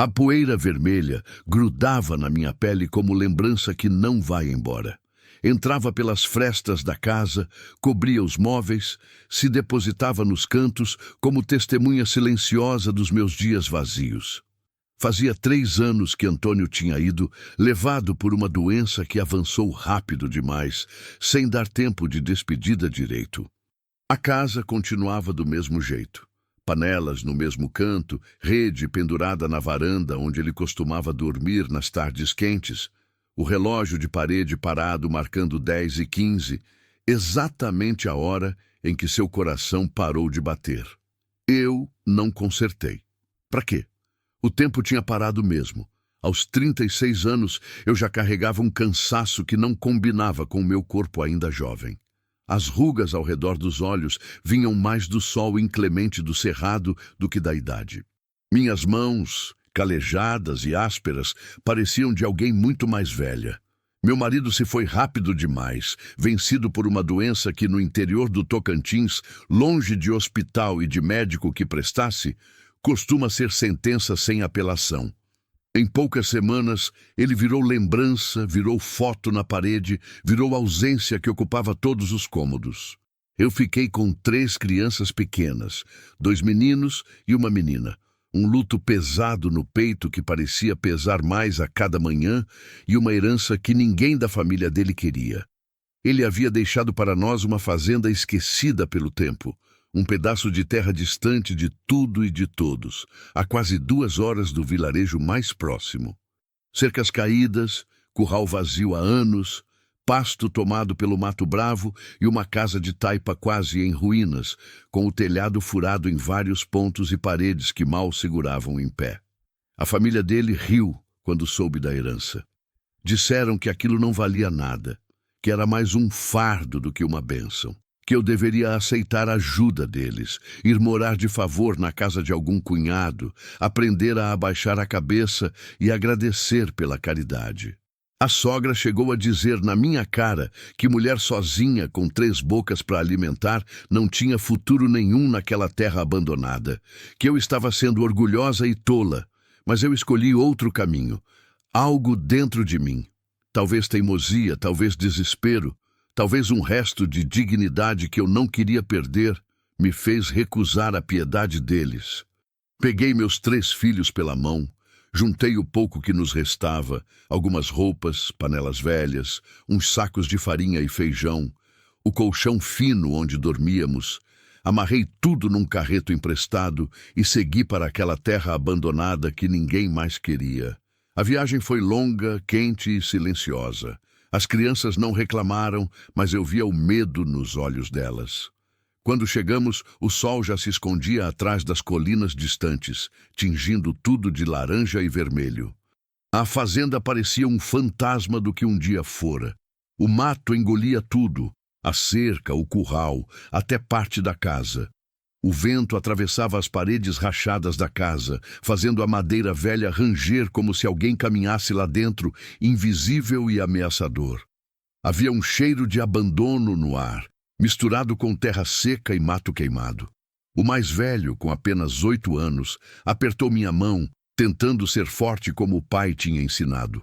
A poeira vermelha grudava na minha pele como lembrança que não vai embora. Entrava pelas frestas da casa, cobria os móveis, se depositava nos cantos como testemunha silenciosa dos meus dias vazios. Fazia 3 anos que Antônio tinha ido, levado por uma doença que avançou rápido demais, sem dar tempo de despedida direito. A casa continuava do mesmo jeito. Panelas no mesmo canto, rede pendurada na varanda onde ele costumava dormir nas tardes quentes, o relógio de parede parado marcando 10h15, exatamente a hora em que seu coração parou de bater. Eu não consertei. Para quê? O tempo tinha parado mesmo. Aos 36 anos, eu já carregava um cansaço que não combinava com o meu corpo ainda jovem. As rugas ao redor dos olhos vinham mais do sol inclemente do cerrado do que da idade. Minhas mãos, calejadas e ásperas, pareciam de alguém muito mais velha. Meu marido se foi rápido demais, vencido por uma doença que no interior do Tocantins, longe de hospital e de médico que prestasse, costuma ser sentença sem apelação. Em poucas semanas, ele virou lembrança, virou foto na parede, virou ausência que ocupava todos os cômodos. Eu fiquei com 3 crianças pequenas, 2 meninos e uma menina. Um luto pesado no peito que parecia pesar mais a cada manhã e uma herança que ninguém da família dele queria. Ele havia deixado para nós uma fazenda esquecida pelo tempo, um pedaço de terra distante de tudo e de todos, a quase 2 horas do vilarejo mais próximo. Cercas caídas, curral vazio há anos, pasto tomado pelo mato bravo e uma casa de taipa quase em ruínas, com o telhado furado em vários pontos e paredes que mal seguravam em pé. A família dele riu quando soube da herança. Disseram que aquilo não valia nada, que era mais um fardo do que uma bênção, que eu deveria aceitar a ajuda deles, ir morar de favor na casa de algum cunhado, aprender a abaixar a cabeça e agradecer pela caridade. A sogra chegou a dizer na minha cara que mulher sozinha com 3 bocas para alimentar não tinha futuro nenhum naquela terra abandonada, que eu estava sendo orgulhosa e tola, mas eu escolhi outro caminho, algo dentro de mim, talvez teimosia, talvez desespero, talvez um resto de dignidade que eu não queria perder, me fez recusar a piedade deles. Peguei meus 3 filhos pela mão, juntei o pouco que nos restava, algumas roupas, panelas velhas, uns sacos de farinha e feijão, o colchão fino onde dormíamos, amarrei tudo num carreto emprestado e segui para aquela terra abandonada que ninguém mais queria. A viagem foi longa, quente e silenciosa. As crianças não reclamaram, mas eu via o medo nos olhos delas. Quando chegamos, o sol já se escondia atrás das colinas distantes, tingindo tudo de laranja e vermelho. A fazenda parecia um fantasma do que um dia fora. O mato engolia tudo, a cerca, o curral, até parte da casa. O vento atravessava as paredes rachadas da casa, fazendo a madeira velha ranger como se alguém caminhasse lá dentro, invisível e ameaçador. Havia um cheiro de abandono no ar, misturado com terra seca e mato queimado. O mais velho, com apenas 8 anos, apertou minha mão, tentando ser forte como o pai tinha ensinado.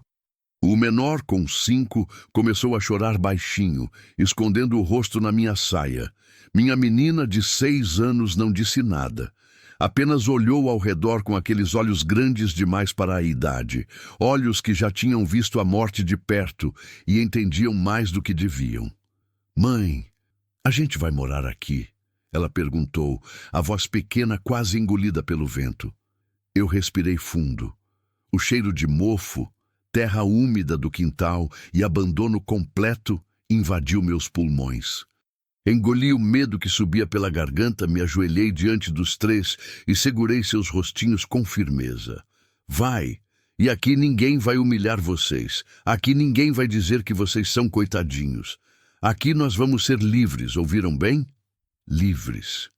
O menor, com 5, começou a chorar baixinho, escondendo o rosto na minha saia. Minha menina, de 6 anos, não disse nada. Apenas olhou ao redor com aqueles olhos grandes demais para a idade, olhos que já tinham visto a morte de perto e entendiam mais do que deviam. "Mãe, a gente vai morar aqui?" ela perguntou, a voz pequena quase engolida pelo vento. Eu respirei fundo. O cheiro de mofo, terra úmida do quintal e abandono completo invadiu meus pulmões. Engoli o medo que subia pela garganta, me ajoelhei diante dos 3 e segurei seus rostinhos com firmeza. "Vai, e aqui ninguém vai humilhar vocês. Aqui ninguém vai dizer que vocês são coitadinhos. Aqui nós vamos ser livres, ouviram bem? Livres."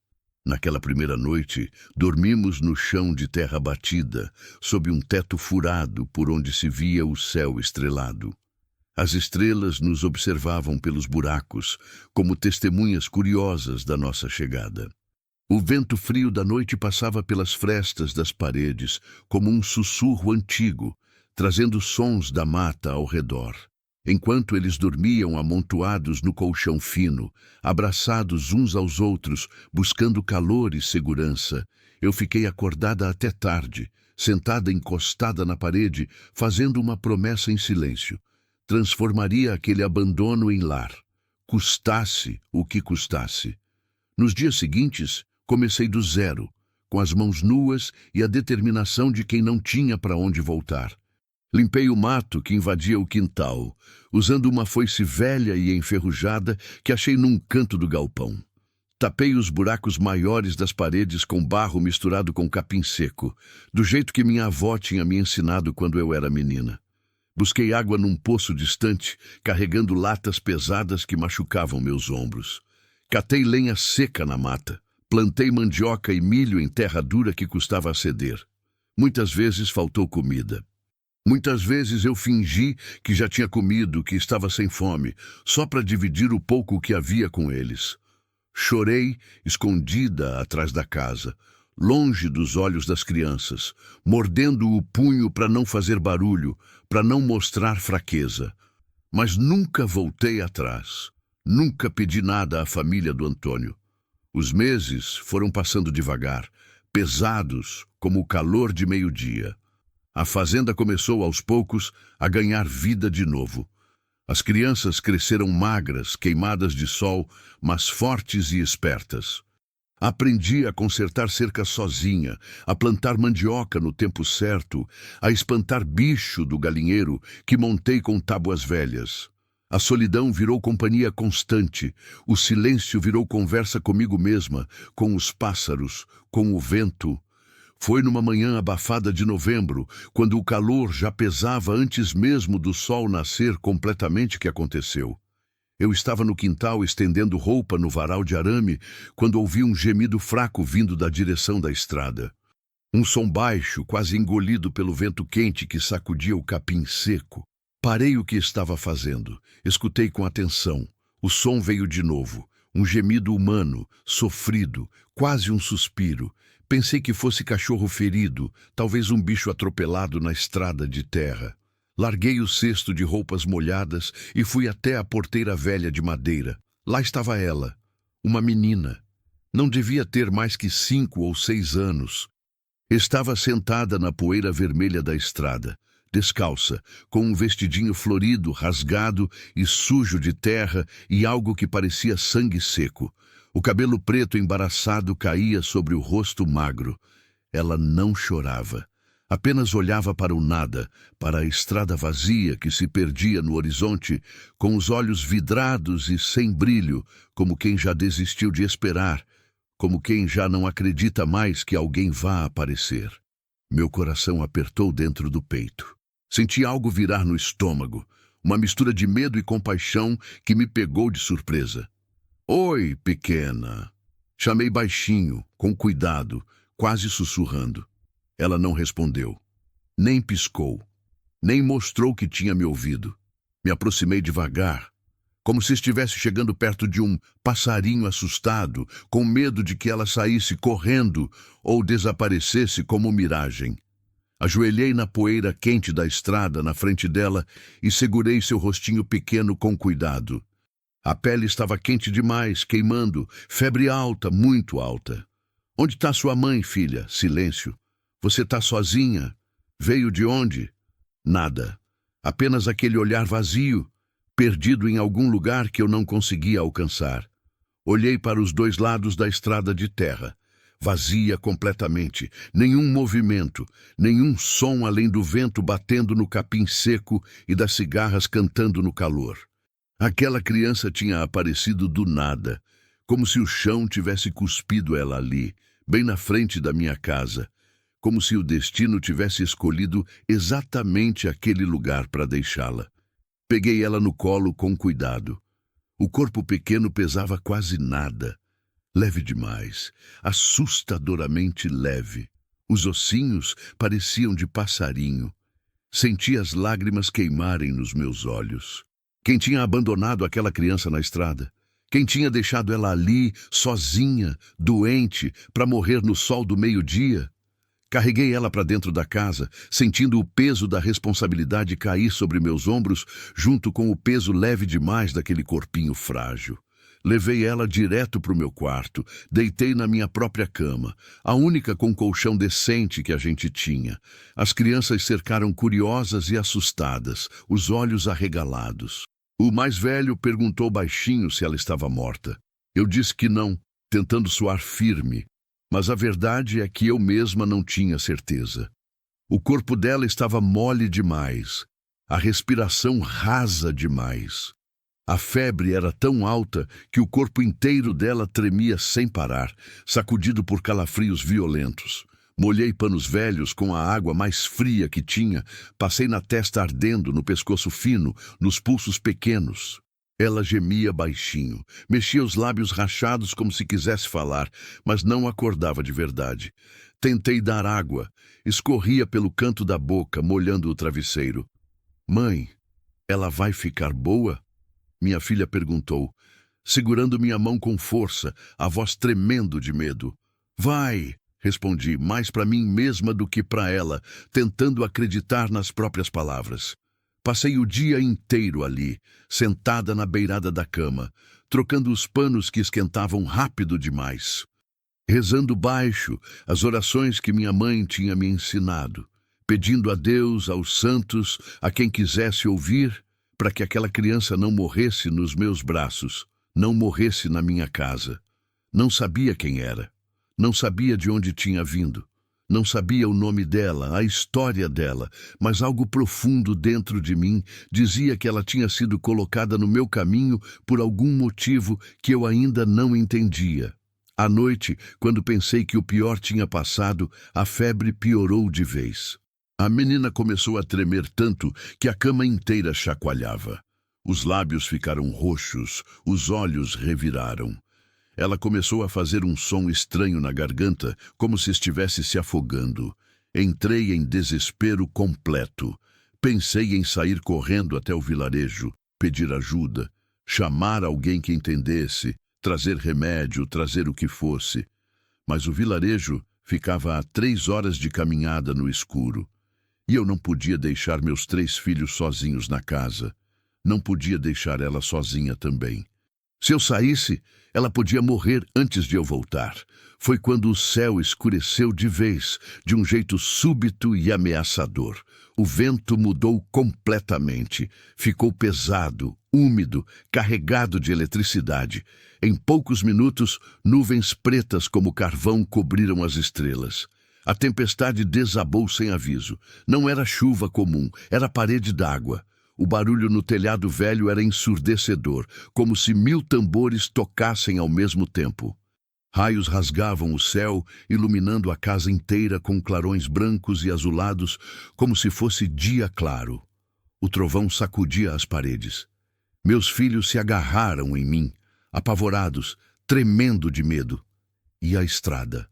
Naquela primeira noite, dormimos no chão de terra batida, sob um teto furado por onde se via o céu estrelado. As estrelas nos observavam pelos buracos, como testemunhas curiosas da nossa chegada. O vento frio da noite passava pelas frestas das paredes, como um sussurro antigo, trazendo sons da mata ao redor. Enquanto eles dormiam amontoados no colchão fino, abraçados uns aos outros, buscando calor e segurança, eu fiquei acordada até tarde, sentada encostada na parede, fazendo uma promessa em silêncio. Transformaria aquele abandono em lar, custasse o que custasse. Nos dias seguintes, comecei do zero, com as mãos nuas e a determinação de quem não tinha para onde voltar. Limpei o mato que invadia o quintal, usando uma foice velha e enferrujada que achei num canto do galpão. Tapei os buracos maiores das paredes com barro misturado com capim seco, do jeito que minha avó tinha me ensinado quando eu era menina. Busquei água num poço distante, carregando latas pesadas que machucavam meus ombros. Catei lenha seca na mata. Plantei mandioca e milho em terra dura que custava aceder. Muitas vezes faltou comida. Muitas vezes eu fingi que já tinha comido, que estava sem fome, só para dividir o pouco que havia com eles. Chorei, escondida atrás da casa, longe dos olhos das crianças, mordendo o punho para não fazer barulho, para não mostrar fraqueza. Mas nunca voltei atrás. Nunca pedi nada à família do Antônio. Os meses foram passando devagar, pesados como o calor de meio-dia. A fazenda começou aos poucos a ganhar vida de novo. As crianças cresceram magras, queimadas de sol, mas fortes e espertas. Aprendi a consertar cerca sozinha, a plantar mandioca no tempo certo, a espantar bicho do galinheiro que montei com tábuas velhas. A solidão virou companhia constante, o silêncio virou conversa comigo mesma, com os pássaros, com o vento. Foi numa manhã abafada de novembro, quando o calor já pesava antes mesmo do sol nascer completamente, que aconteceu. Eu estava no quintal estendendo roupa no varal de arame, quando ouvi um gemido fraco vindo da direção da estrada. Um som baixo, quase engolido pelo vento quente que sacudia o capim seco. Parei o que estava fazendo. Escutei com atenção. O som veio de novo. Um gemido humano, sofrido, quase um suspiro. Pensei que fosse cachorro ferido, talvez um bicho atropelado na estrada de terra. Larguei o cesto de roupas molhadas e fui até a porteira velha de madeira. Lá estava ela, uma menina. Não devia ter mais que 5 ou 6 anos. Estava sentada na poeira vermelha da estrada, descalça, com um vestidinho florido, rasgado e sujo de terra e algo que parecia sangue seco. O cabelo preto embaraçado caía sobre o rosto magro. Ela não chorava. Apenas olhava para o nada, para a estrada vazia que se perdia no horizonte, com os olhos vidrados e sem brilho, como quem já desistiu de esperar, como quem já não acredita mais que alguém vá aparecer. Meu coração apertou dentro do peito. Senti algo virar no estômago, uma mistura de medo e compaixão que me pegou de surpresa. "Oi, pequena!" Chamei baixinho, com cuidado, quase sussurrando. Ela não respondeu, nem piscou, nem mostrou que tinha me ouvido. Me aproximei devagar, como se estivesse chegando perto de um passarinho assustado, com medo de que ela saísse correndo ou desaparecesse como miragem. Ajoelhei na poeira quente da estrada na frente dela e segurei seu rostinho pequeno com cuidado. A pele estava quente demais, queimando, febre alta, muito alta. "Onde está sua mãe, filha?" Silêncio. "Você está sozinha? Veio de onde?" Nada. Apenas aquele olhar vazio, perdido em algum lugar que eu não conseguia alcançar. Olhei para os 2 lados da estrada de terra. Vazia completamente, nenhum movimento, nenhum som além do vento batendo no capim seco e das cigarras cantando no calor. Aquela criança tinha aparecido do nada, como se o chão tivesse cuspido ela ali, bem na frente da minha casa, como se o destino tivesse escolhido exatamente aquele lugar para deixá-la. Peguei ela no colo com cuidado. O corpo pequeno pesava quase nada. Leve demais, assustadoramente leve. Os ossinhos pareciam de passarinho. Senti as lágrimas queimarem nos meus olhos. Quem tinha abandonado aquela criança na estrada? Quem tinha deixado ela ali, sozinha, doente, para morrer no sol do meio-dia? Carreguei ela para dentro da casa, sentindo o peso da responsabilidade cair sobre meus ombros, junto com o peso leve demais daquele corpinho frágil. Levei ela direto para o meu quarto, deitei na minha própria cama, a única com colchão decente que a gente tinha. As crianças cercaram curiosas e assustadas, os olhos arregalados. O mais velho perguntou baixinho se ela estava morta. Eu disse que não, tentando soar firme, mas a verdade é que eu mesma não tinha certeza. O corpo dela estava mole demais, a respiração rasa demais. A febre era tão alta que o corpo inteiro dela tremia sem parar, sacudido por calafrios violentos. Molhei panos velhos com a água mais fria que tinha, passei na testa ardendo, no pescoço fino, nos pulsos pequenos. Ela gemia baixinho, mexia os lábios rachados como se quisesse falar, mas não acordava de verdade. Tentei dar água, escorria pelo canto da boca, molhando o travesseiro. Mãe, ela vai ficar boa? Minha filha perguntou, segurando minha mão com força, a voz tremendo de medo. Vai, respondi, mais para mim mesma do que para ela, tentando acreditar nas próprias palavras. Passei o dia inteiro ali, sentada na beirada da cama, trocando os panos que esquentavam rápido demais. Rezando baixo as orações que minha mãe tinha me ensinado, pedindo a Deus, aos santos, a quem quisesse ouvir, para que aquela criança não morresse nos meus braços, não morresse na minha casa. Não sabia quem era, não sabia de onde tinha vindo, não sabia o nome dela, a história dela, mas algo profundo dentro de mim dizia que ela tinha sido colocada no meu caminho por algum motivo que eu ainda não entendia. À noite, quando pensei que o pior tinha passado, a febre piorou de vez. A menina começou a tremer tanto que a cama inteira chacoalhava. Os lábios ficaram roxos, os olhos reviraram. Ela começou a fazer um som estranho na garganta, como se estivesse se afogando. Entrei em desespero completo. Pensei em sair correndo até o vilarejo, pedir ajuda, chamar alguém que entendesse, trazer remédio, trazer o que fosse. Mas o vilarejo ficava a 3 horas de caminhada no escuro. E eu não podia deixar meus 3 filhos sozinhos na casa. Não podia deixar ela sozinha também. Se eu saísse, ela podia morrer antes de eu voltar. Foi quando o céu escureceu de vez, de um jeito súbito e ameaçador. O vento mudou completamente. Ficou pesado, úmido, carregado de eletricidade. Em poucos minutos, nuvens pretas como carvão cobriram as estrelas. A tempestade desabou sem aviso. Não era chuva comum, era parede d'água. O barulho no telhado velho era ensurdecedor, como se 1000 tambores tocassem ao mesmo tempo. Raios rasgavam o céu, iluminando a casa inteira com clarões brancos e azulados, como se fosse dia claro. O trovão sacudia as paredes. Meus filhos se agarraram em mim, apavorados, tremendo de medo. E a estrada?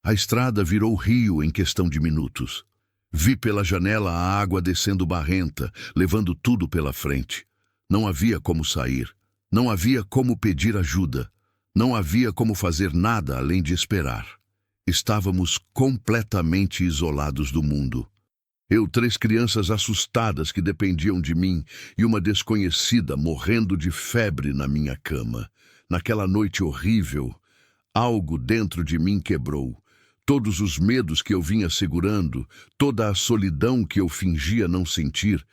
A estrada virou rio em questão de minutos. Vi pela janela a água descendo barrenta, levando tudo pela frente. Não havia como sair. Não havia como pedir ajuda. Não havia como fazer nada além de esperar. Estávamos completamente isolados do mundo. Eu, 3 crianças assustadas que dependiam de mim e uma desconhecida morrendo de febre na minha cama. Naquela noite horrível, algo dentro de mim quebrou. Todos os medos que eu vinha segurando, toda a solidão que eu fingia não sentir,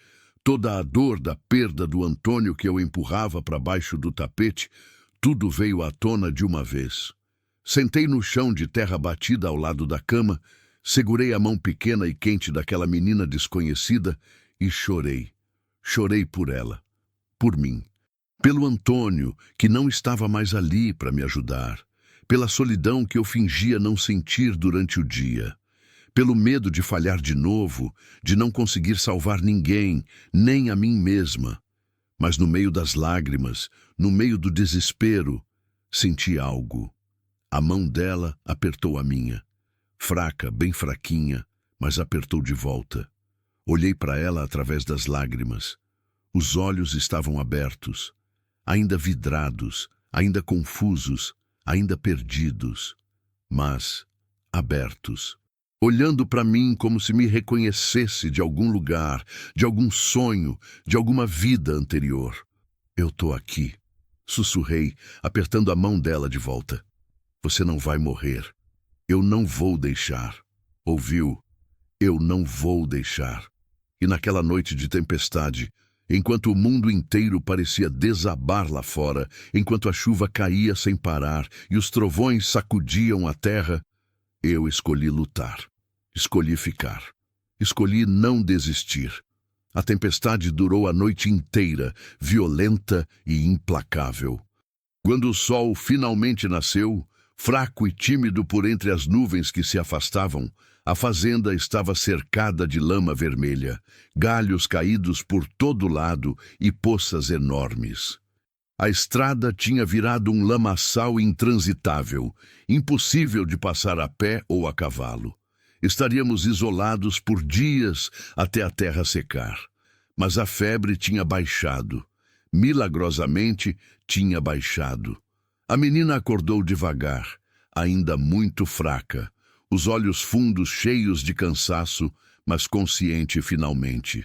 toda a dor da perda do Antônio que eu empurrava para baixo do tapete, tudo veio à tona de uma vez. Sentei no chão de terra batida ao lado da cama, segurei a mão pequena e quente daquela menina desconhecida e chorei. Chorei por ela, por mim, pelo Antônio, que não estava mais ali para me ajudar, pela solidão que eu fingia não sentir durante o dia, pelo medo de falhar de novo, de não conseguir salvar ninguém, nem a mim mesma. Mas no meio das lágrimas, no meio do desespero, senti algo. A mão dela apertou a minha. Fraca, bem fraquinha, mas apertou de volta. Olhei para ela através das lágrimas. Os olhos estavam abertos, ainda vidrados, ainda confusos, ainda perdidos, mas abertos, olhando para mim como se me reconhecesse de algum lugar, de algum sonho, de alguma vida anterior. Eu tô aqui, sussurrei, apertando a mão dela de volta. Você não vai morrer. Eu não vou deixar. Ouviu? Eu não vou deixar. E naquela noite de tempestade, enquanto o mundo inteiro parecia desabar lá fora, enquanto a chuva caía sem parar e os trovões sacudiam a terra, eu escolhi lutar. Escolhi ficar. Escolhi não desistir. A tempestade durou a noite inteira, violenta e implacável. Quando o sol finalmente nasceu, fraco e tímido por entre as nuvens que se afastavam, a fazenda estava cercada de lama vermelha, galhos caídos por todo lado e poças enormes. A estrada tinha virado um lamaçal intransitável, impossível de passar a pé ou a cavalo. Estaríamos isolados por dias até a terra secar. Mas a febre tinha baixado. Milagrosamente, tinha baixado. A menina acordou devagar, ainda muito fraca, os olhos fundos cheios de cansaço, mas consciente finalmente.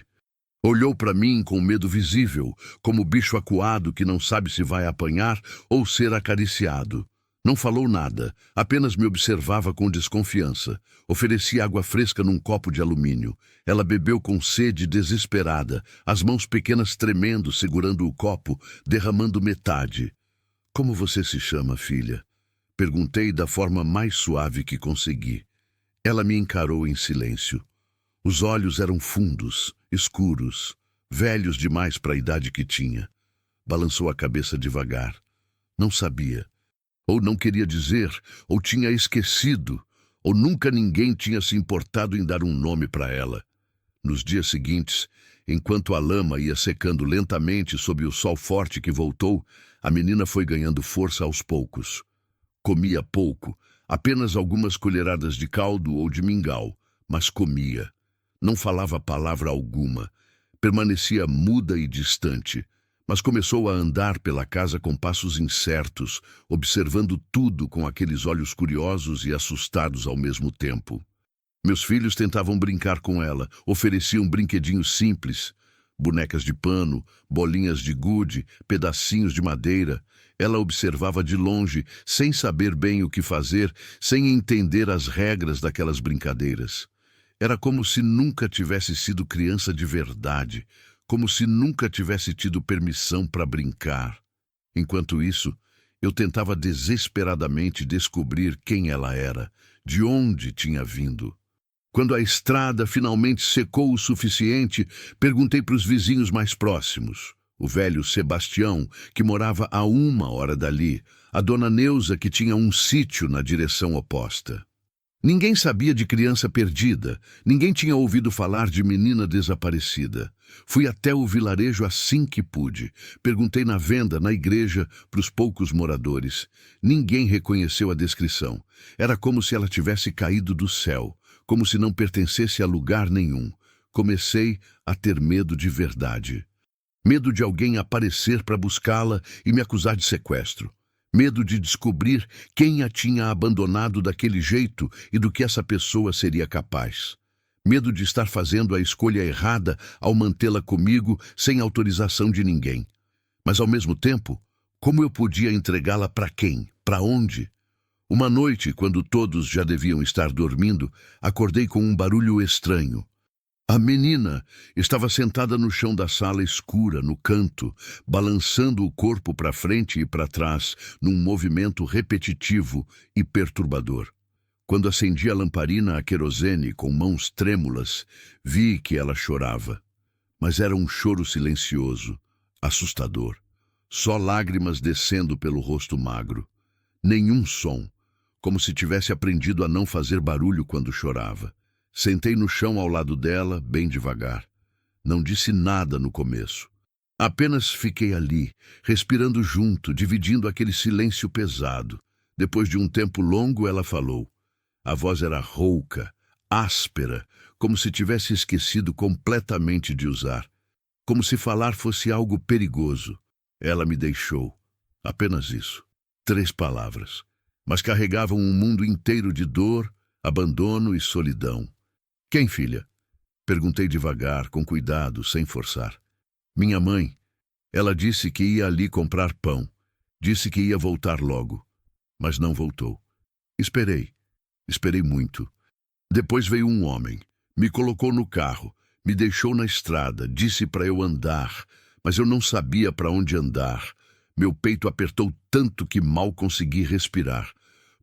Olhou para mim com medo visível, como bicho acuado que não sabe se vai apanhar ou ser acariciado. Não falou nada, apenas me observava com desconfiança. Oferecia água fresca num copo de alumínio. Ela bebeu com sede desesperada, as mãos pequenas tremendo, segurando o copo, derramando metade. Como você se chama, filha? Perguntei da forma mais suave que consegui. Ela me encarou em silêncio. Os olhos eram fundos, escuros, velhos demais para a idade que tinha. Balançou a cabeça devagar. Não sabia. Ou não queria dizer, ou tinha esquecido, ou nunca ninguém tinha se importado em dar um nome para ela. Nos dias seguintes, enquanto a lama ia secando lentamente sob o sol forte que voltou, a menina foi ganhando força aos poucos. Comia pouco, apenas algumas colheradas de caldo ou de mingau, mas comia. Não falava palavra alguma, permanecia muda e distante, mas começou a andar pela casa com passos incertos, observando tudo com aqueles olhos curiosos e assustados ao mesmo tempo. Meus filhos tentavam brincar com ela, ofereciam brinquedinhos simples, bonecas de pano, bolinhas de gude, pedacinhos de madeira. Ela observava de longe, sem saber bem o que fazer, sem entender as regras daquelas brincadeiras. Era como se nunca tivesse sido criança de verdade, como se nunca tivesse tido permissão para brincar. Enquanto isso, eu tentava desesperadamente descobrir quem ela era, de onde tinha vindo. Quando a estrada finalmente secou o suficiente, perguntei para os vizinhos mais próximos. O velho Sebastião, que morava a 1 hora dali, a dona Neuza, que tinha um sítio na direção oposta. Ninguém sabia de criança perdida, ninguém tinha ouvido falar de menina desaparecida. Fui até o vilarejo assim que pude. Perguntei na venda, na igreja, para os poucos moradores. Ninguém reconheceu a descrição. Era como se ela tivesse caído do céu, como se não pertencesse a lugar nenhum. Comecei a ter medo de verdade. Medo de alguém aparecer para buscá-la e me acusar de sequestro. Medo de descobrir quem a tinha abandonado daquele jeito e do que essa pessoa seria capaz. Medo de estar fazendo a escolha errada ao mantê-la comigo sem autorização de ninguém. Mas, ao mesmo tempo, como eu podia entregá-la para quem? Para onde? Uma noite, quando todos já deviam estar dormindo, acordei com um barulho estranho. A menina estava sentada no chão da sala escura, no canto, balançando o corpo para frente e para trás, num movimento repetitivo e perturbador. Quando acendi a lamparina a querosene com mãos trêmulas, vi que ela chorava. Mas era um choro silencioso, assustador. Só lágrimas descendo pelo rosto magro. Nenhum som, como se tivesse aprendido a não fazer barulho quando chorava. Sentei no chão ao lado dela, bem devagar. Não disse nada no começo. Apenas fiquei ali, respirando junto, dividindo aquele silêncio pesado. Depois de um tempo longo, ela falou. A voz era rouca, áspera, como se tivesse esquecido completamente de usar. Como se falar fosse algo perigoso. Ela me deixou. Apenas isso. 3 palavras, mas carregavam um mundo inteiro de dor, abandono e solidão. Quem, filha? Perguntei devagar, com cuidado, sem forçar. Minha mãe. Ela disse que ia ali comprar pão. Disse que ia voltar logo, mas não voltou. Esperei muito. Depois veio um homem, me colocou no carro, me deixou na estrada, disse para eu andar, mas eu não sabia para onde andar. Meu peito apertou tanto que mal consegui respirar.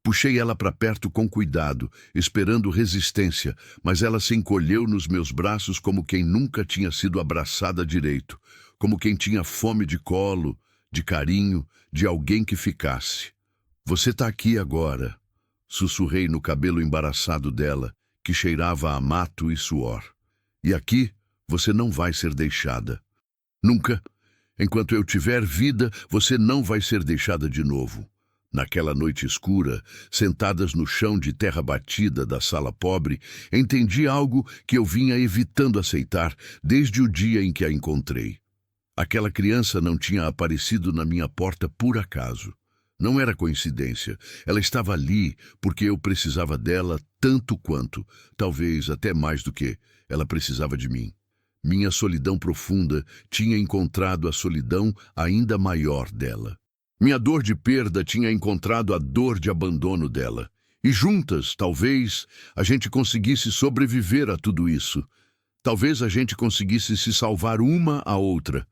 Puxei ela para perto com cuidado, esperando resistência, mas ela se encolheu nos meus braços como quem nunca tinha sido abraçada direito, como quem tinha fome de colo, de carinho, de alguém que ficasse. Você tá aqui agora, sussurrei no cabelo embaraçado dela, que cheirava a mato e suor. E aqui você não vai ser deixada. Nunca. Enquanto eu tiver vida, você não vai ser deixada de novo. Naquela noite escura, sentadas no chão de terra batida da sala pobre, entendi algo que eu vinha evitando aceitar desde o dia em que a encontrei. Aquela criança não tinha aparecido na minha porta por acaso. Não era coincidência. Ela estava ali porque eu precisava dela tanto quanto, talvez até mais do que, ela precisava de mim. Minha solidão profunda tinha encontrado a solidão ainda maior dela. Minha dor de perda tinha encontrado a dor de abandono dela. E juntas, talvez, a gente conseguisse sobreviver a tudo isso. Talvez a gente conseguisse se salvar uma à outra.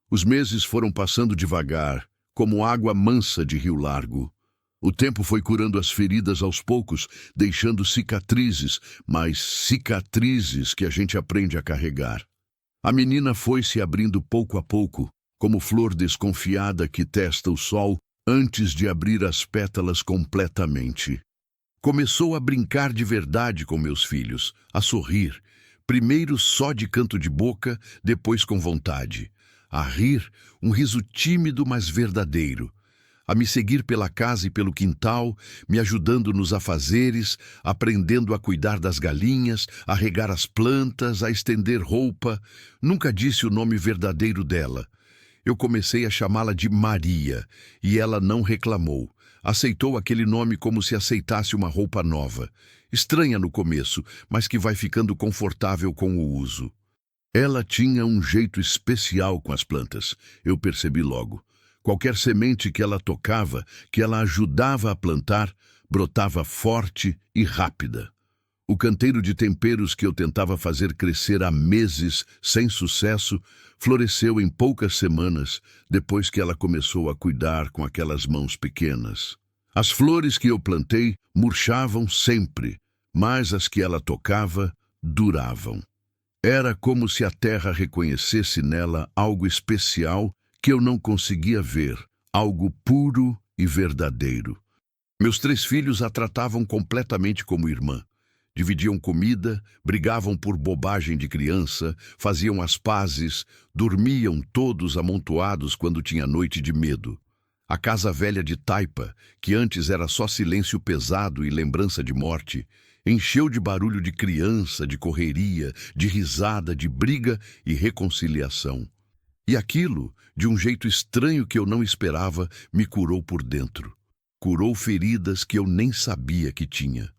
Os meses foram passando devagar, como água mansa de rio largo. O tempo foi curando as feridas aos poucos, deixando cicatrizes, mas cicatrizes que a gente aprende a carregar. A menina foi se abrindo pouco a pouco, como flor desconfiada que testa o sol antes de abrir as pétalas completamente. Começou a brincar de verdade com meus filhos, a sorrir, primeiro só de canto de boca, depois com vontade. A rir, um riso tímido, mas verdadeiro. A me seguir pela casa e pelo quintal, me ajudando nos afazeres, aprendendo a cuidar das galinhas, a regar as plantas, a estender roupa. Nunca disse o nome verdadeiro dela. Eu comecei a chamá-la de Maria, e ela não reclamou. Aceitou aquele nome como se aceitasse uma roupa nova. Estranha no começo, mas que vai ficando confortável com o uso. Ela tinha um jeito especial com as plantas, eu percebi logo. Qualquer semente que ela tocava, que ela ajudava a plantar, brotava forte e rápida. O canteiro de temperos que eu tentava fazer crescer há meses, sem sucesso, floresceu em poucas semanas, depois que ela começou a cuidar com aquelas mãos pequenas. As flores que eu plantei murchavam sempre, mas as que ela tocava duravam. Era como se a terra reconhecesse nela algo especial que eu não conseguia ver, algo puro e verdadeiro. Meus 3 filhos a tratavam completamente como irmã. Dividiam comida, brigavam por bobagem de criança, faziam as pazes, dormiam todos amontoados quando tinha noite de medo. A casa velha de taipa, que antes era só silêncio pesado e lembrança de morte, encheu de barulho de criança, de correria, de risada, de briga e reconciliação. E aquilo, de um jeito estranho que eu não esperava, me curou por dentro. Curou feridas que eu nem sabia que tinha.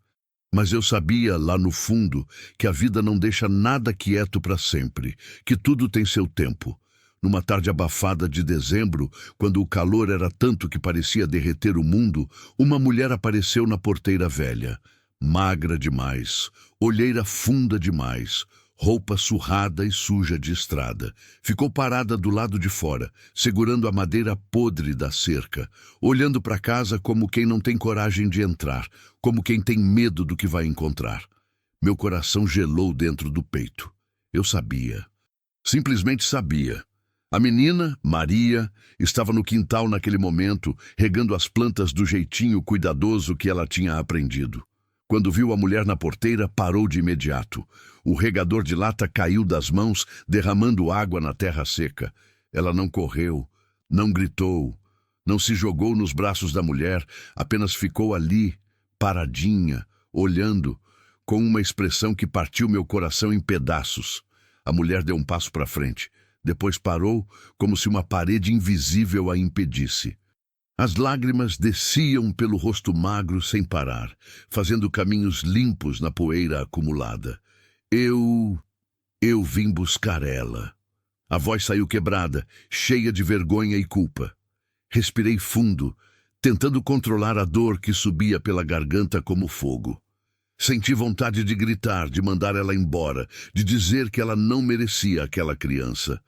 Mas eu sabia, lá no fundo, que a vida não deixa nada quieto para sempre, que tudo tem seu tempo. Numa tarde abafada de dezembro, quando o calor era tanto que parecia derreter o mundo, uma mulher apareceu na porteira velha. Magra demais, olheira funda demais, roupa surrada e suja de estrada. Ficou parada do lado de fora, segurando a madeira podre da cerca, olhando para casa como quem não tem coragem de entrar, como quem tem medo do que vai encontrar. Meu coração gelou dentro do peito. Eu sabia. Simplesmente sabia. A menina, Maria, estava no quintal naquele momento, regando as plantas do jeitinho cuidadoso que ela tinha aprendido. Quando viu a mulher na porteira, parou de imediato. O regador de lata caiu das mãos, derramando água na terra seca. Ela não correu, não gritou, não se jogou nos braços da mulher, apenas ficou ali, paradinha, olhando, com uma expressão que partiu meu coração em pedaços. A mulher deu um passo para frente. Depois parou, como se uma parede invisível a impedisse. As lágrimas desciam pelo rosto magro sem parar, fazendo caminhos limpos na poeira acumulada. Eu vim buscar ela. A voz saiu quebrada, cheia de vergonha e culpa. Respirei fundo, tentando controlar a dor que subia pela garganta como fogo. Senti vontade de gritar, de mandar ela embora, de dizer que ela não merecia aquela criança.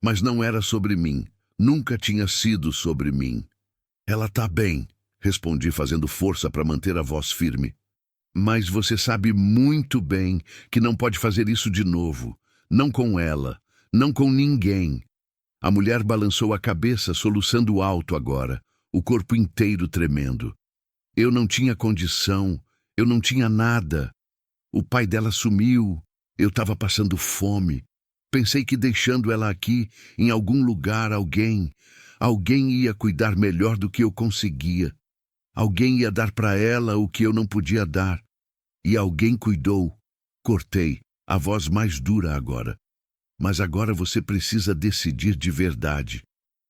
Mas não era sobre mim. Nunca tinha sido sobre mim. Ela tá bem, respondi fazendo força para manter a voz firme. Mas você sabe muito bem que não pode fazer isso de novo. Não com ela, não com ninguém. A mulher balançou a cabeça, soluçando alto agora, o corpo inteiro tremendo. Eu não tinha condição, eu não tinha nada. O pai dela sumiu, eu estava passando fome. Pensei que deixando ela aqui, em algum lugar, alguém ia cuidar melhor do que eu conseguia. Alguém ia dar para ela o que eu não podia dar. E alguém cuidou. Cortei, a voz mais dura agora. Mas agora você precisa decidir de verdade.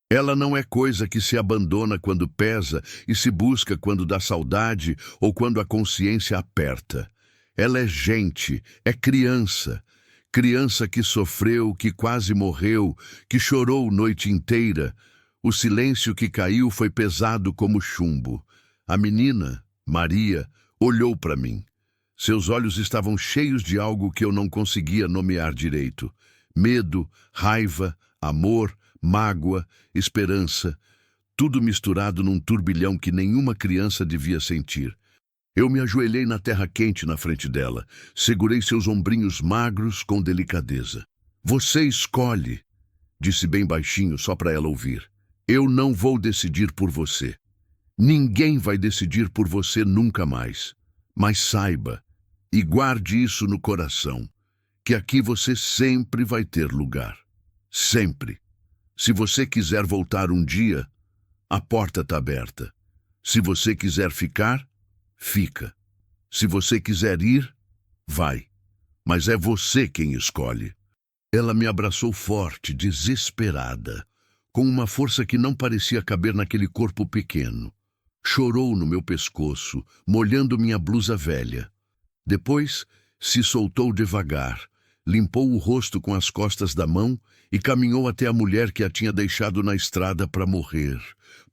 Ela não é coisa que se abandona quando pesa e se busca quando dá saudade ou quando a consciência aperta. Ela é gente, é criança. Criança que sofreu, que quase morreu, que chorou noite inteira. O silêncio que caiu foi pesado como chumbo. A menina, Maria, olhou para mim. Seus olhos estavam cheios de algo que eu não conseguia nomear direito. Medo, raiva, amor, mágoa, esperança, tudo misturado num turbilhão que nenhuma criança devia sentir. Eu me ajoelhei na terra quente na frente dela, segurei seus ombrinhos magros com delicadeza. Você escolhe, disse bem baixinho só para ela ouvir. Eu não vou decidir por você. Ninguém vai decidir por você nunca mais. Mas saiba, e guarde isso no coração, que aqui você sempre vai ter lugar. Sempre. Se você quiser voltar um dia, a porta está aberta. Se você quiser ficar, fica. Se você quiser ir, vai. Mas é você quem escolhe. Ela me abraçou forte, desesperada, com uma força que não parecia caber naquele corpo pequeno. Chorou no meu pescoço, molhando minha blusa velha. Depois, se soltou devagar, limpou o rosto com as costas da mão e caminhou até a mulher que a tinha deixado na estrada para morrer.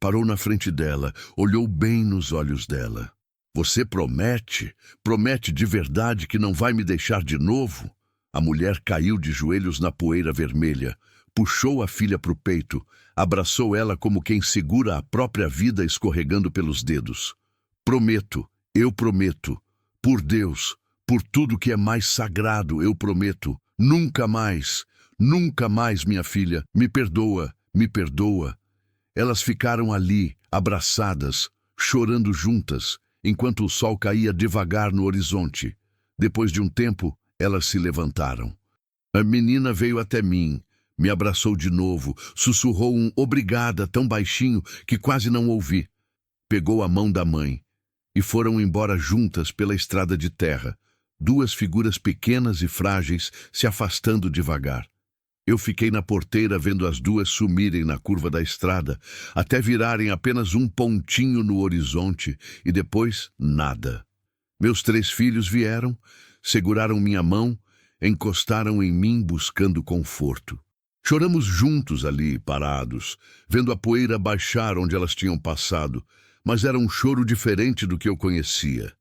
Parou na frente dela, olhou bem nos olhos dela. Você promete de verdade que não vai me deixar de novo? A mulher caiu de joelhos na poeira vermelha, puxou a filha para o peito, abraçou ela como quem segura a própria vida escorregando pelos dedos. Prometo, eu prometo, por Deus, por tudo que é mais sagrado, eu prometo, nunca mais, minha filha, me perdoa, me perdoa. Elas ficaram ali, abraçadas, chorando juntas, enquanto o sol caía devagar no horizonte. Depois de um tempo, elas se levantaram. A menina veio até mim, me abraçou de novo, sussurrou um obrigada tão baixinho que quase não ouvi. Pegou a mão da mãe e foram embora juntas pela estrada de terra, duas figuras pequenas e frágeis se afastando devagar. Eu fiquei na porteira vendo as duas sumirem na curva da estrada, até virarem apenas um pontinho no horizonte e depois nada. Meus 3 filhos vieram, seguraram minha mão, encostaram em mim buscando conforto. Choramos juntos ali, parados, vendo a poeira baixar onde elas tinham passado, mas era um choro diferente do que eu conhecia.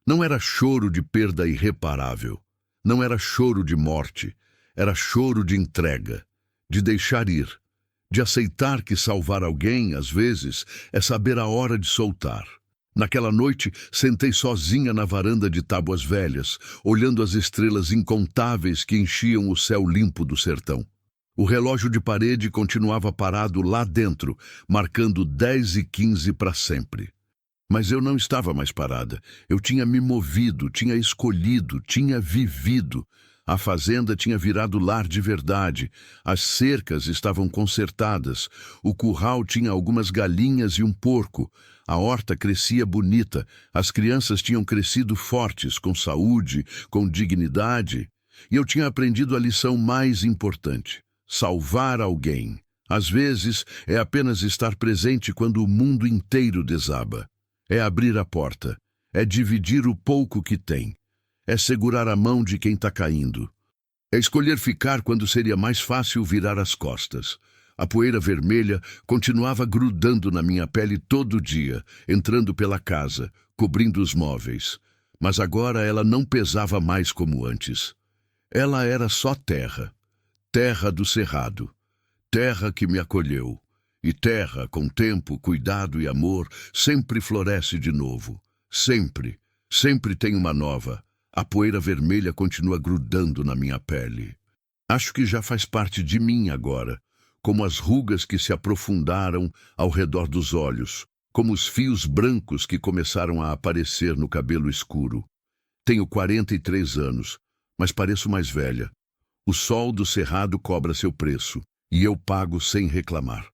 Não era choro de perda irreparável, não era choro de morte, era choro de entrega, de deixar ir, de aceitar que salvar alguém, às vezes, é saber a hora de soltar. Naquela noite, sentei sozinha na varanda de tábuas velhas, olhando as estrelas incontáveis que enchiam o céu limpo do sertão. O relógio de parede continuava parado lá dentro, marcando 10h15 para sempre. Mas eu não estava mais parada. Eu tinha me movido, tinha escolhido, tinha vivido. A fazenda tinha virado lar de verdade. As cercas estavam consertadas. O curral tinha algumas galinhas e um porco. A horta crescia bonita. As crianças tinham crescido fortes, com saúde, com dignidade. E eu tinha aprendido a lição mais importante: salvar alguém, Às vezes, é apenas estar presente quando o mundo inteiro desaba. É abrir a porta. É dividir o pouco que tem. É segurar a mão de quem está caindo. É escolher ficar quando seria mais fácil virar as costas. A poeira vermelha continuava grudando na minha pele todo dia, entrando pela casa, cobrindo os móveis. Mas agora ela não pesava mais como antes. Ela era só terra. Terra do cerrado. Terra que me acolheu. E terra, com tempo, cuidado e amor, sempre floresce de novo. Sempre, sempre tem uma nova. A poeira vermelha continua grudando na minha pele. Acho que já faz parte de mim agora, como as rugas que se aprofundaram ao redor dos olhos, como os fios brancos que começaram a aparecer no cabelo escuro. Tenho 43 anos, mas pareço mais velha. O sol do cerrado cobra seu preço, e eu pago sem reclamar.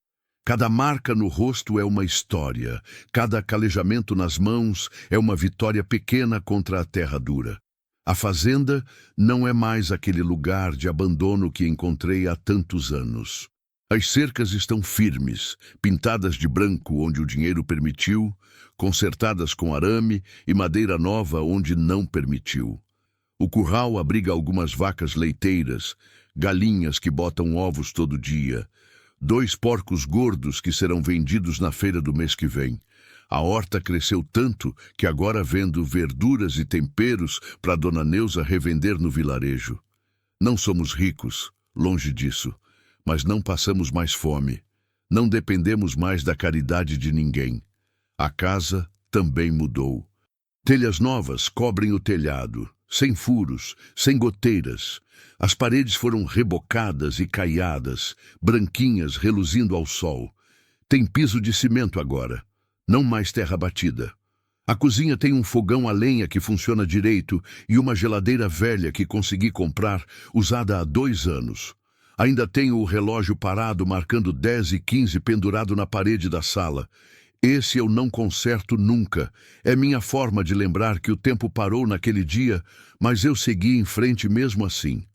Cada marca no rosto é uma história, cada calejamento nas mãos é uma vitória pequena contra a terra dura. A fazenda não é mais aquele lugar de abandono que encontrei há tantos anos. As cercas estão firmes, pintadas de branco onde o dinheiro permitiu, consertadas com arame e madeira nova onde não permitiu. O curral abriga algumas vacas leiteiras, galinhas que botam ovos todo dia, 2 porcos gordos que serão vendidos na feira do mês que vem. A horta cresceu tanto que agora vendo verduras e temperos para Dona Neuza revender no vilarejo. Não somos ricos, longe disso, mas não passamos mais fome. Não dependemos mais da caridade de ninguém. A casa também mudou. Telhas novas cobrem o telhado, sem furos, sem goteiras. As paredes foram rebocadas e caiadas, branquinhas reluzindo ao sol. Tem piso de cimento agora. Não mais terra batida. A cozinha tem um fogão a lenha que funciona direito e uma geladeira velha que consegui comprar, usada há 2 anos. Ainda tenho o relógio parado marcando 10h15 pendurado na parede da sala. Esse eu não conserto nunca. É minha forma de lembrar que o tempo parou naquele dia, mas eu segui em frente mesmo assim.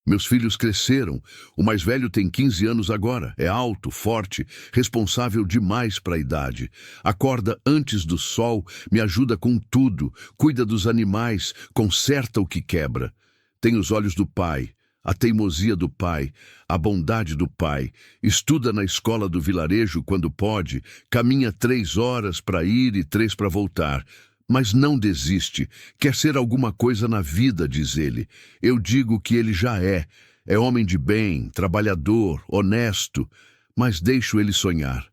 Meus filhos cresceram. O mais velho tem 15 anos agora. É alto, forte, responsável demais para a idade. Acorda antes do sol, me ajuda com tudo, cuida dos animais, conserta o que quebra. Tem os olhos do pai, a teimosia do pai, a bondade do pai. Estuda na escola do vilarejo quando pode, caminha 3 horas para ir e 3 para voltar. Mas não desiste, quer ser alguma coisa na vida, diz ele. Eu digo que ele já é. É homem de bem, trabalhador, honesto, mas deixo ele sonhar.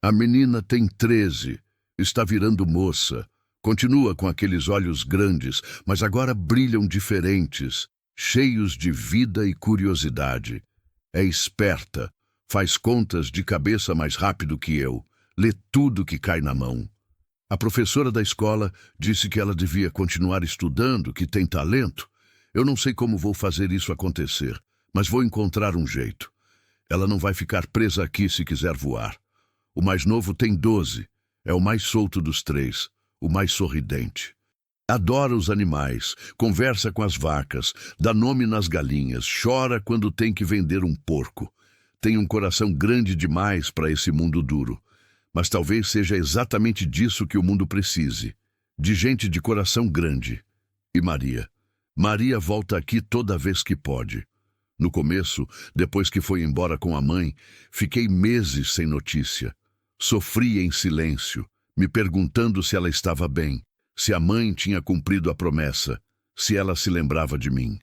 A menina tem 13, está virando moça. Continua com aqueles olhos grandes, mas agora brilham diferentes, cheios de vida e curiosidade. É esperta, faz contas de cabeça mais rápido que eu, lê tudo que cai na mão. A professora da escola disse que ela devia continuar estudando, que tem talento. Eu não sei como vou fazer isso acontecer, mas vou encontrar um jeito. Ela não vai ficar presa aqui se quiser voar. O mais novo tem 12, é o mais solto dos 3, o mais sorridente. Adora os animais, conversa com as vacas, dá nome nas galinhas, chora quando tem que vender um porco. Tem um coração grande demais para esse mundo duro. Mas talvez seja exatamente disso que o mundo precise, de gente de coração grande. E Maria? Maria volta aqui toda vez que pode. No começo, depois que foi embora com a mãe, fiquei meses sem notícia. Sofri em silêncio, me perguntando se ela estava bem, se a mãe tinha cumprido a promessa, se ela se lembrava de mim.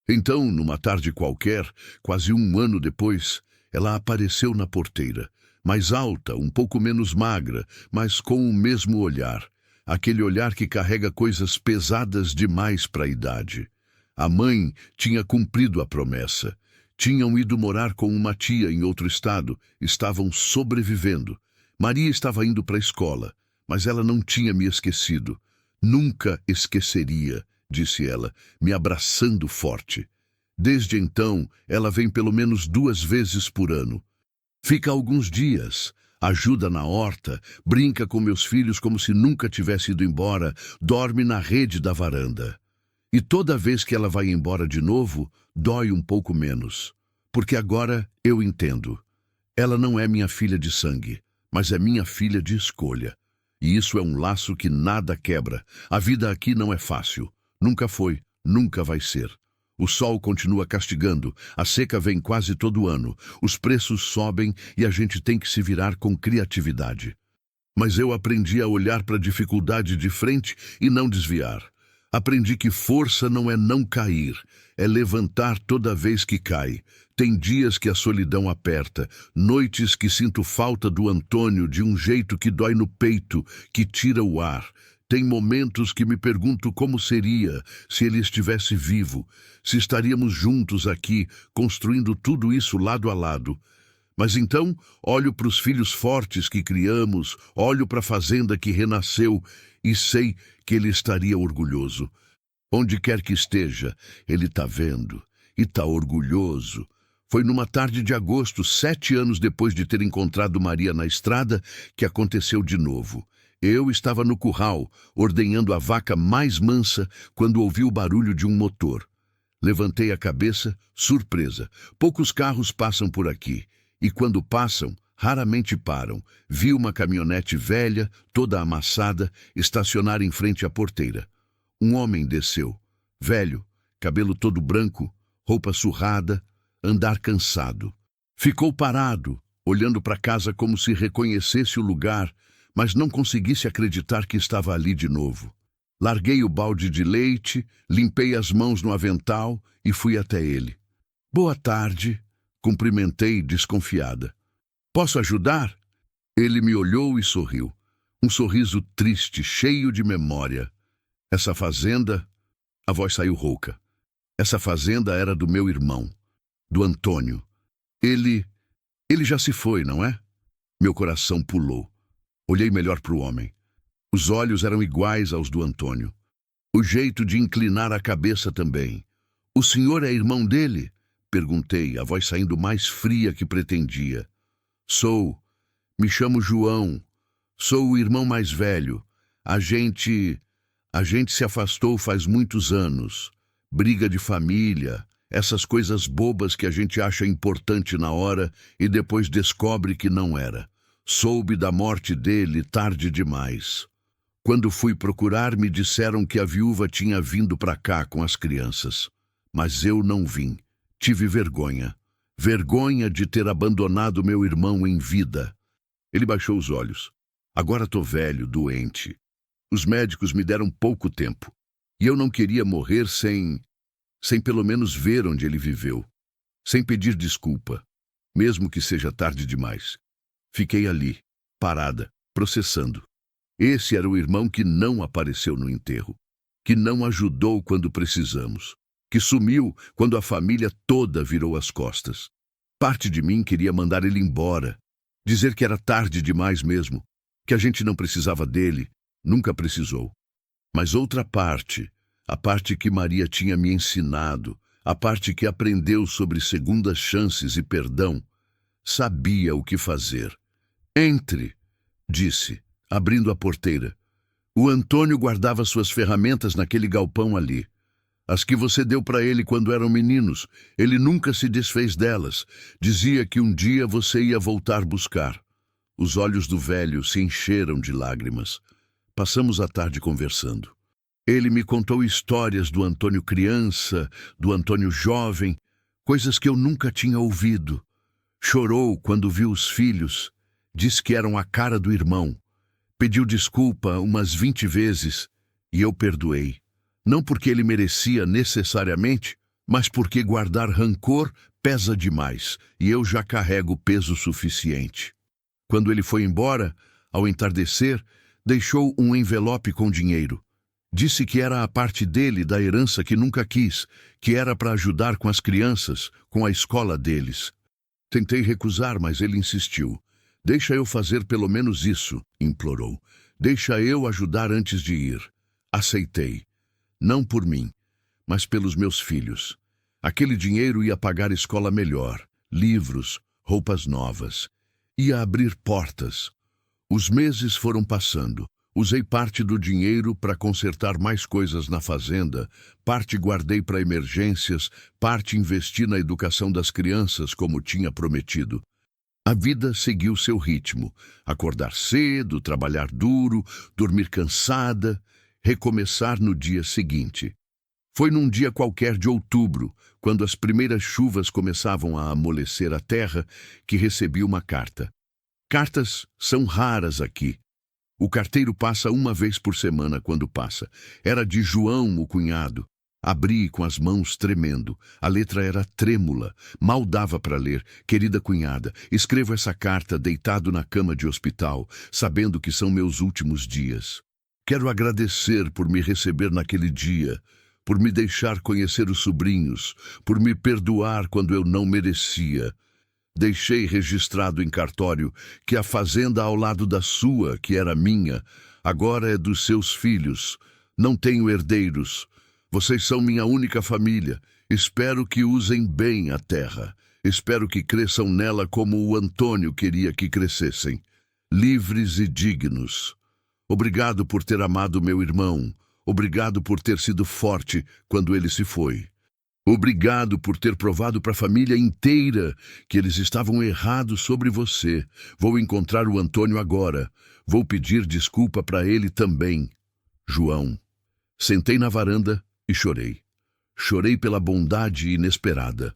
Então, numa tarde qualquer, quase 1 ano depois, ela apareceu na porteira. Mais alta, um pouco menos magra, mas com o mesmo olhar. Aquele olhar que carrega coisas pesadas demais para a idade. A mãe tinha cumprido a promessa. Tinham ido morar com uma tia em outro estado, estavam sobrevivendo. Maria estava indo para a escola, mas ela não tinha me esquecido. Nunca esqueceria, disse ela, me abraçando forte. Desde então, ela vem pelo menos 2 vezes por ano. Fica alguns dias, ajuda na horta, brinca com meus filhos como se nunca tivesse ido embora, dorme na rede da varanda. E toda vez que ela vai embora de novo, dói um pouco menos. Porque agora eu entendo. Ela não é minha filha de sangue, mas é minha filha de escolha. E isso é um laço que nada quebra. A vida aqui não é fácil. Nunca foi, nunca vai ser. O sol continua castigando, a seca vem quase todo ano, os preços sobem e a gente tem que se virar com criatividade. Mas eu aprendi a olhar para a dificuldade de frente e não desviar. Aprendi que força não é não cair, é levantar toda vez que cai. Tem dias que a solidão aperta, noites que sinto falta do Antônio de um jeito que dói no peito, que tira o ar. Tem momentos que me pergunto como seria se ele estivesse vivo, se estaríamos juntos aqui, construindo tudo isso lado a lado. Mas então, olho para os filhos fortes que criamos, olho para a fazenda que renasceu e sei que ele estaria orgulhoso. Onde quer que esteja, ele está vendo e está orgulhoso. Foi numa tarde de agosto, 7 anos depois de ter encontrado Maria na estrada, que aconteceu de novo. Eu estava no curral, ordenhando a vaca mais mansa, quando ouvi o barulho de um motor. Levantei a cabeça, surpresa. Poucos carros passam por aqui, e quando passam, raramente param. Vi uma caminhonete velha, toda amassada, estacionar em frente à porteira. Um homem desceu, velho, cabelo todo branco, roupa surrada, andar cansado. Ficou parado, olhando para casa como se reconhecesse o lugar, mas não conseguisse acreditar que estava ali de novo. Larguei o balde de leite, limpei as mãos no avental e fui até ele. Boa tarde, cumprimentei desconfiada. Posso ajudar? Ele me olhou e sorriu. Um sorriso triste, cheio de memória. Essa fazenda... A voz saiu rouca. Essa fazenda era do meu irmão, do Antônio. Ele já se foi, não é? Meu coração pulou. Olhei melhor para o homem. Os olhos eram iguais aos do Antônio. O jeito de inclinar a cabeça também. O senhor é irmão dele? Perguntei, a voz saindo mais fria que pretendia. Sou. Me chamo João. Sou o irmão mais velho. A gente se afastou faz muitos anos. Briga de família, essas coisas bobas que a gente acha importante na hora e depois descobre que não era. Soube da morte dele tarde demais. Quando fui procurar, me disseram que a viúva tinha vindo para cá com as crianças. Mas eu não vim. Tive vergonha. Vergonha de ter abandonado meu irmão em vida. Ele baixou os olhos. Agora tô velho, doente. Os médicos me deram pouco tempo. E eu não queria morrer sem pelo menos ver onde ele viveu. Sem pedir desculpa. Mesmo que seja tarde demais. Fiquei ali, parada, processando. Esse era o irmão que não apareceu no enterro, que não ajudou quando precisamos, que sumiu quando a família toda virou as costas. Parte de mim queria mandar ele embora, dizer que era tarde demais mesmo, que a gente não precisava dele, nunca precisou. Mas outra parte, a parte que Maria tinha me ensinado, a parte que aprendeu sobre segundas chances e perdão, sabia o que fazer. Entre, disse, abrindo a porteira. O Antônio guardava suas ferramentas naquele galpão ali. As que você deu para ele quando eram meninos. Ele nunca se desfez delas. Dizia que um dia você ia voltar buscar. Os olhos do velho se encheram de lágrimas. Passamos a tarde conversando. Ele me contou histórias do Antônio criança, do Antônio jovem, coisas que eu nunca tinha ouvido. Chorou quando viu os filhos. Disse que eram a cara do irmão. Pediu desculpa umas 20 vezes e eu perdoei. Não porque ele merecia necessariamente, mas porque guardar rancor pesa demais e eu já carrego peso suficiente. Quando ele foi embora, ao entardecer, deixou um envelope com dinheiro. Disse que era a parte dele da herança que nunca quis, que era para ajudar com as crianças, com a escola deles. Tentei recusar, mas ele insistiu. Deixa eu fazer pelo menos isso, implorou. Deixa eu ajudar antes de ir. Aceitei. Não por mim, mas pelos meus filhos. Aquele dinheiro ia pagar escola melhor, livros, roupas novas. Ia abrir portas. Os meses foram passando. Usei parte do dinheiro para consertar mais coisas na fazenda, parte guardei para emergências, parte investi na educação das crianças, como tinha prometido. A vida seguiu seu ritmo. Acordar cedo, trabalhar duro, dormir cansada, recomeçar no dia seguinte. Foi num dia qualquer de outubro, quando as primeiras chuvas começavam a amolecer a terra, que recebi uma carta. Cartas são raras aqui. O carteiro passa uma vez por semana quando passa. Era de João, o cunhado. Abri com as mãos tremendo. A letra era trêmula. Mal dava para ler. Querida cunhada, escrevo essa carta deitado na cama de hospital, sabendo que são meus últimos dias. Quero agradecer por me receber naquele dia, por me deixar conhecer os sobrinhos, por me perdoar quando eu não merecia. Deixei registrado em cartório que a fazenda ao lado da sua, que era minha, agora é dos seus filhos. Não tenho herdeiros. Vocês são minha única família. Espero que usem bem a terra. Espero que cresçam nela como o Antônio queria que crescessem. Livres e dignos. Obrigado por ter amado meu irmão. Obrigado por ter sido forte quando ele se foi. Obrigado por ter provado para a família inteira que eles estavam errados sobre você. Vou encontrar o Antônio agora. Vou pedir desculpa para ele também. João. Sentei na varanda e chorei. Chorei pela bondade inesperada,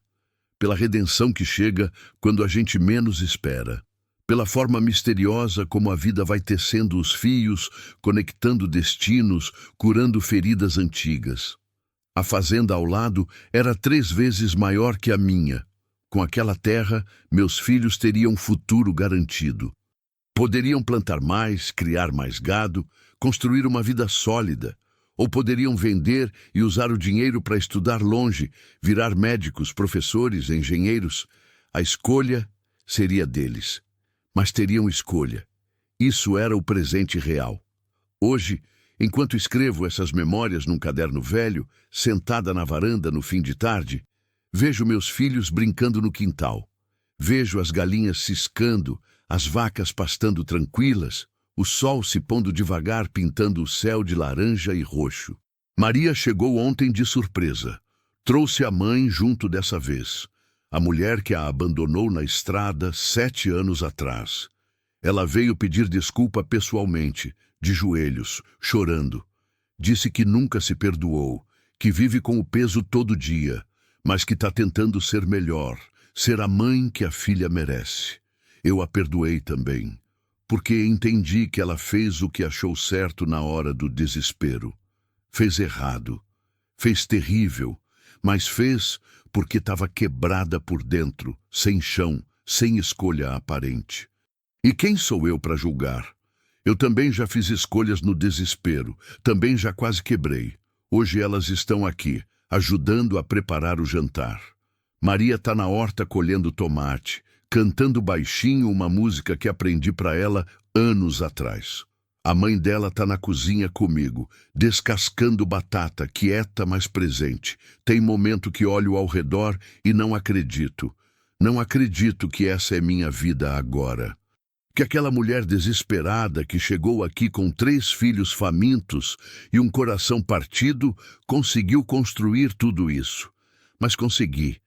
pela redenção que chega quando a gente menos espera, pela forma misteriosa como a vida vai tecendo os fios, conectando destinos, curando feridas antigas. A fazenda ao lado era 3 vezes maior que a minha. Com aquela terra, meus filhos teriam futuro garantido. Poderiam plantar mais, criar mais gado, construir uma vida sólida. Ou poderiam vender e usar o dinheiro para estudar longe, virar médicos, professores, engenheiros. A escolha seria deles. Mas teriam escolha. Isso era o presente real. Hoje, enquanto escrevo essas memórias num caderno velho, sentada na varanda no fim de tarde, vejo meus filhos brincando no quintal. Vejo as galinhas ciscando, as vacas pastando tranquilas, o sol se pondo devagar pintando o céu de laranja e roxo. Maria chegou ontem de surpresa. Trouxe a mãe junto dessa vez, a mulher que a abandonou na estrada 7 anos atrás. Ela veio pedir desculpa pessoalmente, de joelhos, chorando. Disse que nunca se perdoou, que vive com o peso todo dia, mas que está tentando ser melhor, ser a mãe que a filha merece. Eu a perdoei também, porque entendi que ela fez o que achou certo na hora do desespero. Fez errado, fez terrível, mas fez porque estava quebrada por dentro, sem chão, sem escolha aparente. E quem sou eu para julgar? Eu também já fiz escolhas no desespero, também já quase quebrei. Hoje elas estão aqui, ajudando a preparar o jantar. Maria está na horta colhendo tomate, cantando baixinho uma música que aprendi para ela anos atrás. A mãe dela está na cozinha comigo, descascando batata, quieta, mas presente. Tem momento que olho ao redor e não acredito. Não acredito que essa é minha vida agora. Que aquela mulher desesperada que chegou aqui com 3 filhos famintos e um coração partido conseguiu construir tudo isso. Mas consegui.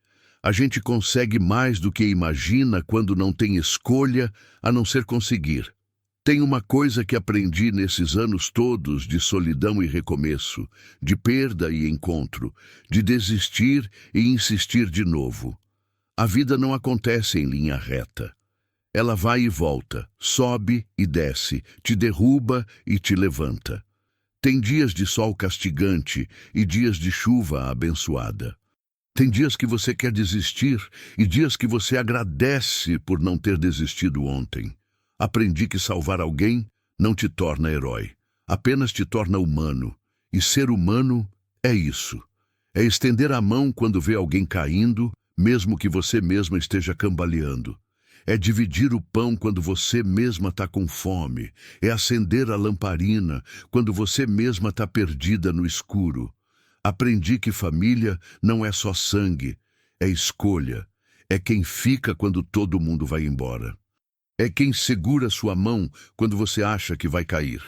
A gente consegue mais do que imagina quando não tem escolha a não ser conseguir. Tem uma coisa que aprendi nesses anos todos de solidão e recomeço, de perda e encontro, de desistir e insistir de novo. A vida não acontece em linha reta. Ela vai e volta, sobe e desce, te derruba e te levanta. Tem dias de sol castigante e dias de chuva abençoada. Tem dias que você quer desistir e dias que você agradece por não ter desistido ontem. Aprendi que salvar alguém não te torna herói, apenas te torna humano. E ser humano é isso. É estender a mão quando vê alguém caindo, mesmo que você mesma esteja cambaleando. É dividir o pão quando você mesma está com fome. É acender a lamparina quando você mesma está perdida no escuro. Aprendi que família não é só sangue, é escolha. É quem fica quando todo mundo vai embora. É quem segura sua mão quando você acha que vai cair.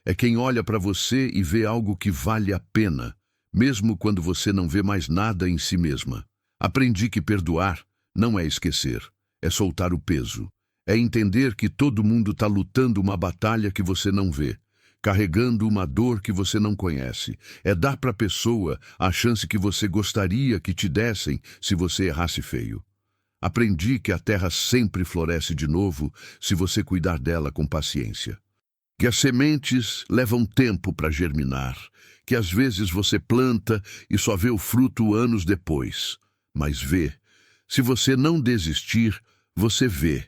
É quem olha para você e vê algo que vale a pena, mesmo quando você não vê mais nada em si mesma. Aprendi que perdoar não é esquecer, é soltar o peso. É entender que todo mundo está lutando uma batalha que você não vê, carregando uma dor que você não conhece. É dar para a pessoa a chance que você gostaria que te dessem se você errasse feio. Aprendi que a terra sempre floresce de novo se você cuidar dela com paciência. Que as sementes levam tempo para germinar, que às vezes você planta e só vê o fruto anos depois. Mas vê. Se você não desistir, você vê.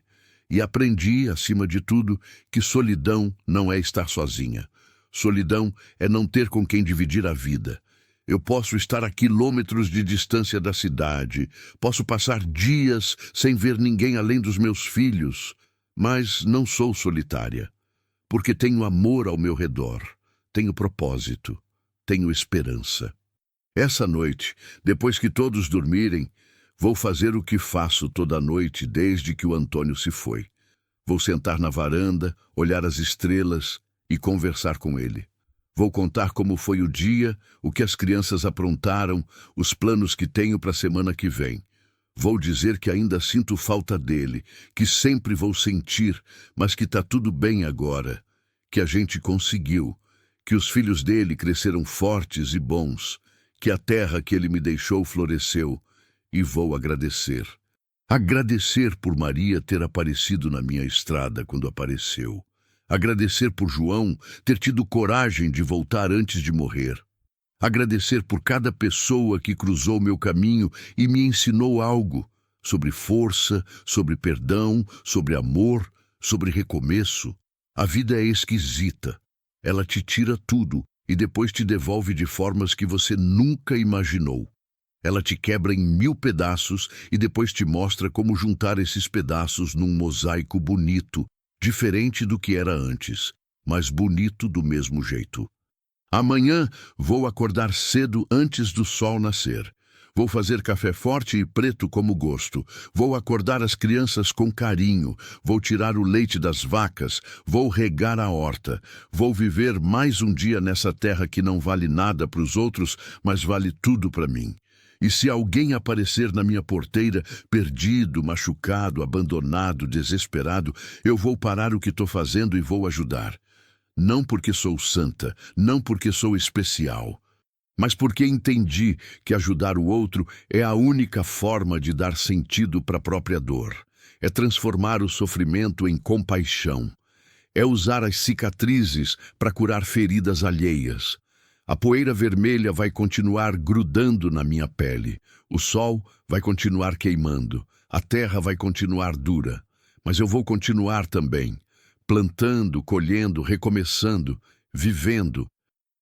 E aprendi, acima de tudo, que solidão não é estar sozinha. Solidão é não ter com quem dividir a vida. Eu posso estar a quilômetros de distância da cidade, posso passar dias sem ver ninguém além dos meus filhos, mas não sou solitária, porque tenho amor ao meu redor, tenho propósito, tenho esperança. Essa noite, depois que todos dormirem, vou fazer o que faço toda noite desde que o Antônio se foi. Vou sentar na varanda, olhar as estrelas e conversar com ele. Vou contar como foi o dia, o que as crianças aprontaram, os planos que tenho para a semana que vem. Vou dizer que ainda sinto falta dele, que sempre vou sentir, mas que está tudo bem agora, que a gente conseguiu, que os filhos dele cresceram fortes e bons, que a terra que ele me deixou floresceu, e vou agradecer. Agradecer por Maria ter aparecido na minha estrada quando apareceu. Agradecer por João ter tido coragem de voltar antes de morrer. Agradecer por cada pessoa que cruzou meu caminho e me ensinou algo sobre força, sobre perdão, sobre amor, sobre recomeço. A vida é esquisita. Ela te tira tudo e depois te devolve de formas que você nunca imaginou. Ela te quebra em 1000 pedaços e depois te mostra como juntar esses pedaços num mosaico bonito, diferente do que era antes, mas bonito do mesmo jeito. Amanhã vou acordar cedo antes do sol nascer. Vou fazer café forte e preto como gosto. Vou acordar as crianças com carinho. Vou tirar o leite das vacas. Vou regar a horta. Vou viver mais um dia nessa terra que não vale nada para os outros, mas vale tudo para mim. E se alguém aparecer na minha porteira, perdido, machucado, abandonado, desesperado, eu vou parar o que estou fazendo e vou ajudar. Não porque sou santa, não porque sou especial, mas porque entendi que ajudar o outro é a única forma de dar sentido para a própria dor. É transformar o sofrimento em compaixão. É usar as cicatrizes para curar feridas alheias. A poeira vermelha vai continuar grudando na minha pele. O sol vai continuar queimando. A terra vai continuar dura. Mas eu vou continuar também, plantando, colhendo, recomeçando, vivendo.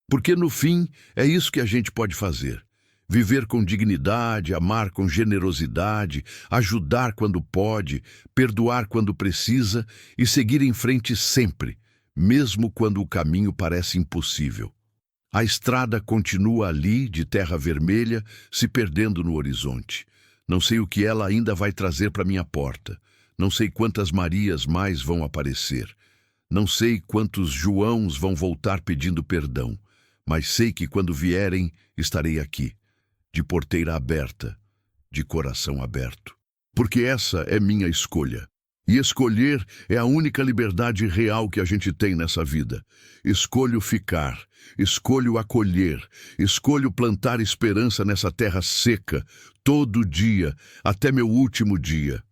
Porque no fim é isso que a gente pode fazer. Viver com dignidade, amar com generosidade, ajudar quando pode, perdoar quando precisa e seguir em frente sempre, mesmo quando o caminho parece impossível. A estrada continua ali, de terra vermelha, se perdendo no horizonte. Não sei o que ela ainda vai trazer para minha porta. Não sei quantas Marias mais vão aparecer. Não sei quantos Joãos vão voltar pedindo perdão. Mas sei que quando vierem, estarei aqui, de porteira aberta, de coração aberto. Porque essa é minha escolha. E escolher é a única liberdade real que a gente tem nessa vida. Escolho ficar, escolho acolher, escolho plantar esperança nessa terra seca, todo dia, até meu último dia.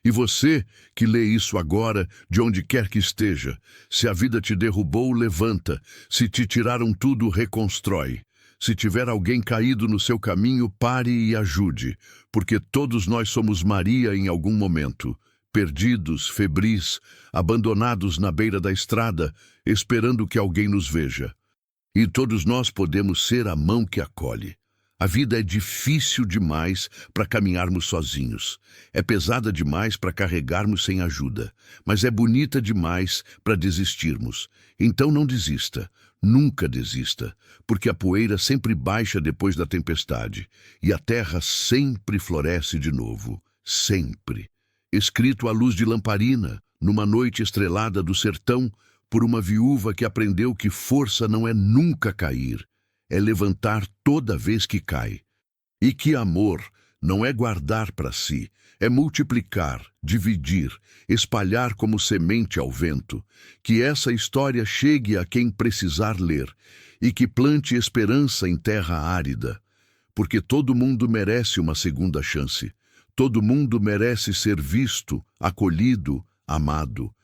E você, que lê isso agora, de onde quer que esteja, se a vida te derrubou, levanta. Se te tiraram tudo, reconstrói. Se tiver alguém caído no seu caminho, pare e ajude, porque todos nós somos Maria em algum momento. Perdidos, febris, abandonados na beira da estrada, esperando que alguém nos veja. E todos nós podemos ser a mão que acolhe. A vida é difícil demais para caminharmos sozinhos. É pesada demais para carregarmos sem ajuda. Mas é bonita demais para desistirmos. Então não desista. Nunca desista. Porque a poeira sempre baixa depois da tempestade. E a terra sempre floresce de novo. Sempre. Escrito à luz de lamparina, numa noite estrelada do sertão, por uma viúva que aprendeu que força não é nunca cair, é levantar toda vez que cai. E que amor não é guardar para si, é multiplicar, dividir, espalhar como semente ao vento, que essa história chegue a quem precisar ler e que plante esperança em terra árida, porque todo mundo merece uma segunda chance, todo mundo merece ser visto, acolhido, amado.